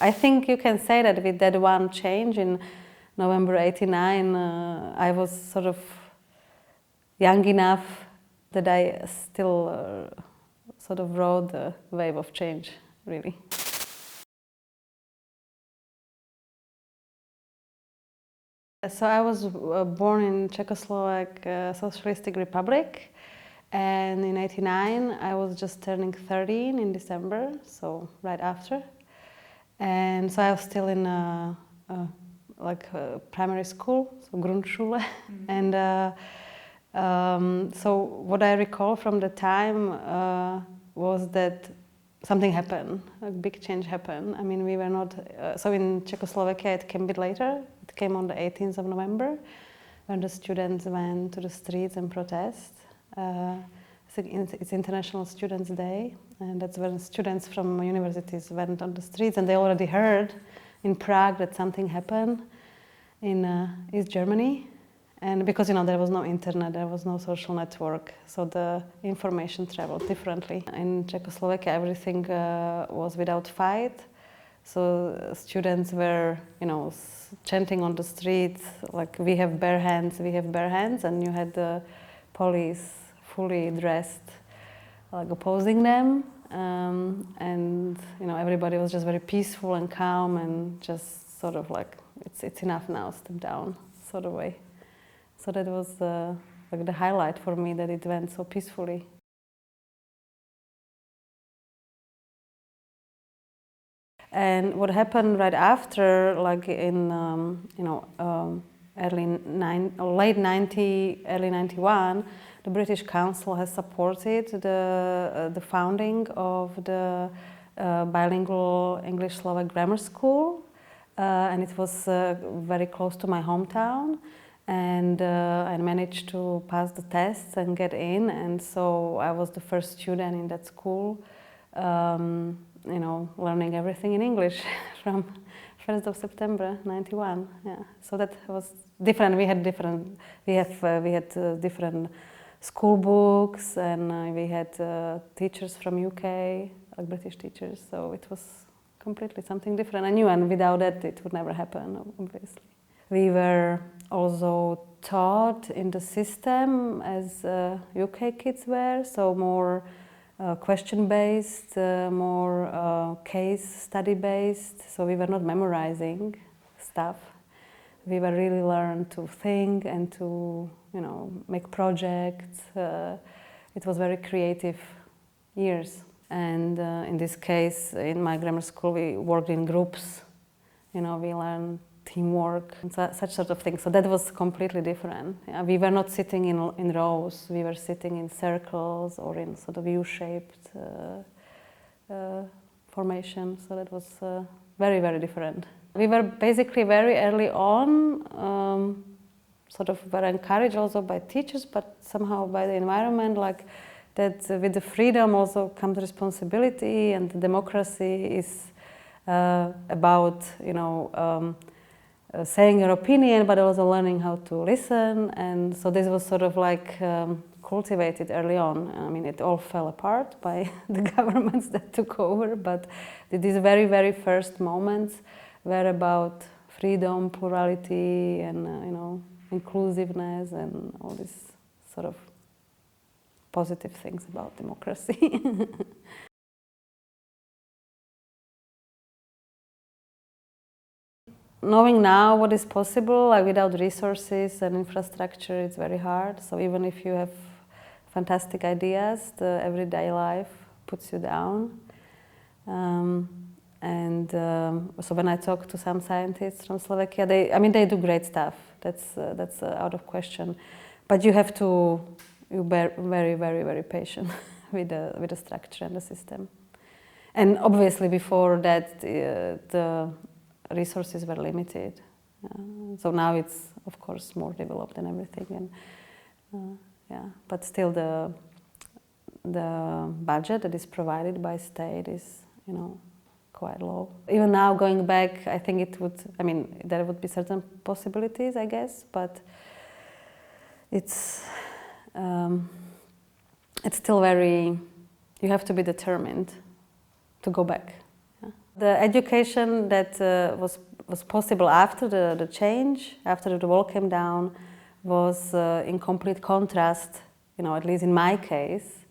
I think you can say that with that one change in November '89, I was sort of young enough that I still sort of rode the wave of change, really. So I was born in Czechoslovak Socialistic Republic, and in '89 I was just turning 13 in December, so right after. And so I was still in primary school, so Grundschule. And so what I recall from the time was that something happened, a big change happened. I mean, we were not, so in Czechoslovakia it came a bit later. It came on the 18th of November when the students went to the streets and protest. It's International Students' Day, and that's when students from universities went on the streets, and they already heard in Prague that something happened in East Germany. And because, there was no internet, there was no social network, so the information traveled differently. In Czechoslovakia, everything was without fight. So students were, chanting on the streets, like, we have bare hands, we have bare hands, and you had the police fully dressed, like, opposing them. And, everybody was just very peaceful and calm and just sort of like, it's enough now, step down, sort of way. So that was like the highlight for me, that it went so peacefully. And what happened right after, like in late '90, early '91, the British Council has supported the founding of the bilingual English-Slovak grammar school, and it was very close to my hometown. And I managed to pass the tests and get in, and so I was the first student in that school, learning everything in English from 1st of September '91. Yeah, so that was different. We had different school books, and we had teachers from UK, like British teachers. So it was completely something different. I knew, and without that, it would never happen, obviously. We were also taught in the system as UK kids were, so more question-based, more case study-based. So we were not memorizing stuff. We were really learned to think and to, make projects. It was very creative years. And in this case, in my grammar school, we worked in groups. We learned teamwork, and such sort of things. So that was completely different. We were not sitting in rows. We were sitting in circles or in sort of U-shaped formation. So that was very, very different. We were basically very early on, sort of were encouraged also by teachers, but somehow by the environment, like that with the freedom also comes responsibility, and the democracy is about, saying your opinion, but also learning how to listen. And so this was sort of like cultivated early on. I mean, it all fell apart by the governments that took over, but these very, very first moments were about freedom, plurality, and inclusiveness, and all these sort of positive things about democracy. Knowing now what is possible, like without resources and infrastructure, it's very hard. So even if you have fantastic ideas, the everyday life puts you down. So when I talk to some scientists from Slovakia, they do great stuff. That's out of question. But you have to be very, very, very patient with the structure and the system. And obviously, before that, the resources were limited. So now it's, of course, more developed and everything. And but still, the budget that is provided by state is, quite low. Even now, going back, I think it would. There would be certain possibilities, I guess, but it's still very. You have to be determined to go back. Yeah? The education that was possible after the change, after the wall came down, was in complete contrast, at least in my case,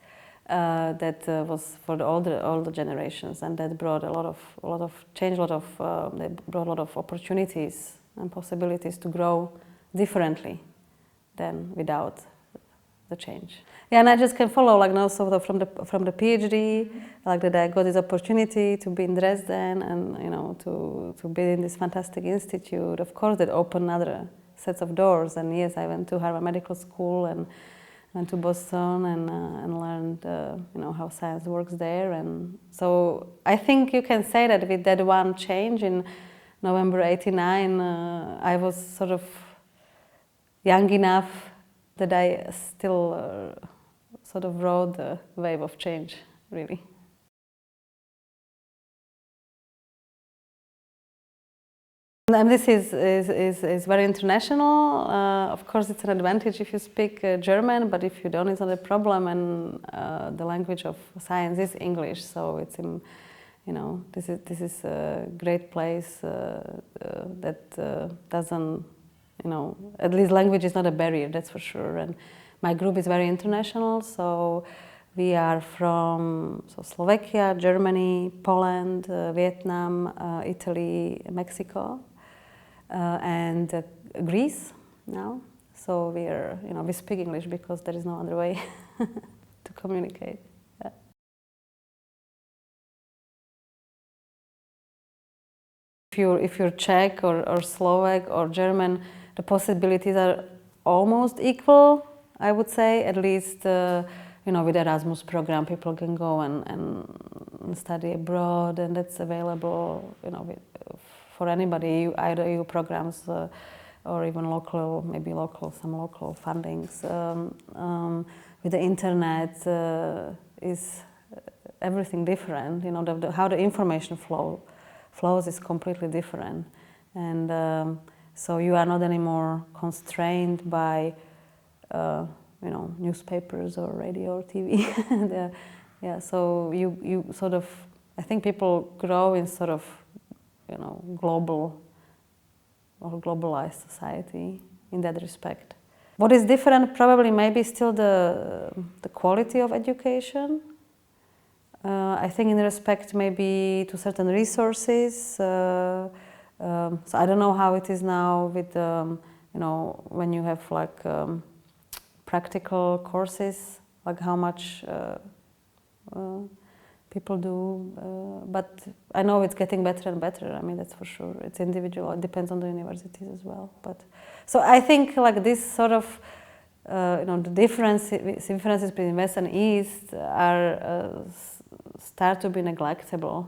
that was for the older generations, and that brought a lot of change, they brought a lot of opportunities and possibilities to grow differently than without the change. Yeah, and I just can follow, sort of from the PhD, that I got this opportunity to be in Dresden and to be in this fantastic institute. Of course, that opened other sets of doors. And yes, I went to Harvard Medical School and went to Boston and learned how science works there. And so I think you can say that with that one change in November '89, I was sort of young enough that I still sort of rode the wave of change, really. And this is very international. Of course, it's an advantage if you speak German, but if you don't, it's not a problem. And the language of science is English, so it's this is a great place that doesn't, at least language is not a barrier, that's for sure. And my group is very international, so we are from Slovakia, Germany, Poland, Vietnam, Italy, Mexico, and Greece now. So we speak English because there is no other way to communicate. Yeah. If you're Czech or Slovak or German, the possibilities are almost equal, I would say. At least, with Erasmus program, people can go and study abroad, and that's available, for anybody, either EU programs or even some local fundings. With the internet, is everything different. How the information flows is completely different, and so you are not anymore constrained by newspapers or radio or TV. Yeah, so you sort of, I think people grow in sort of global or globalized society in that respect. What is different probably maybe still the quality of education. I think in respect maybe to certain resources. So I don't know how it is now with when you have practical courses, how much people do, but I know it's getting better and better. I mean, that's for sure. It's individual. It depends on the universities as well. But so I think this sort of the differences between West and East are start to be neglectable.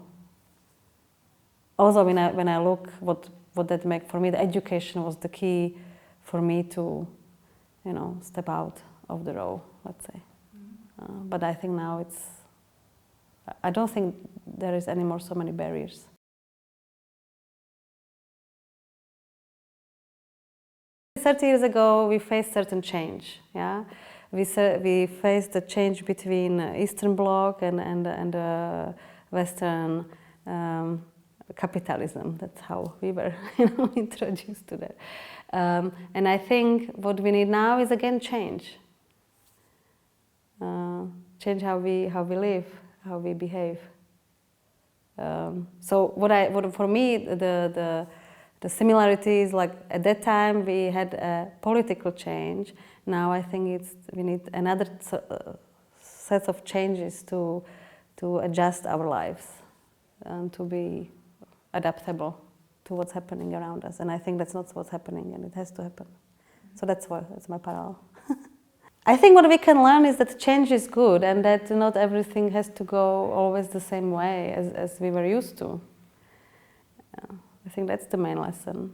Also, when I look what that make for me, the education was the key for me to step out of the row, let's say. But I think now I don't think there is anymore so many barriers. $30 years ago, we faced certain change. Yeah, we faced the change between Eastern Bloc and Western capitalism. That's how we were introduced to that. And I think what we need now is again change. Change how we live, how we behave. So what for me the similarities, at that time we had a political change. Now I think we need another set of changes to adjust our lives and to be adaptable to what's happening around us. And I think that's not what's happening, and it has to happen. So that's my parallel. I think what we can learn is that change is good, and that not everything has to go always the same way as we were used to. I think that's the main lesson.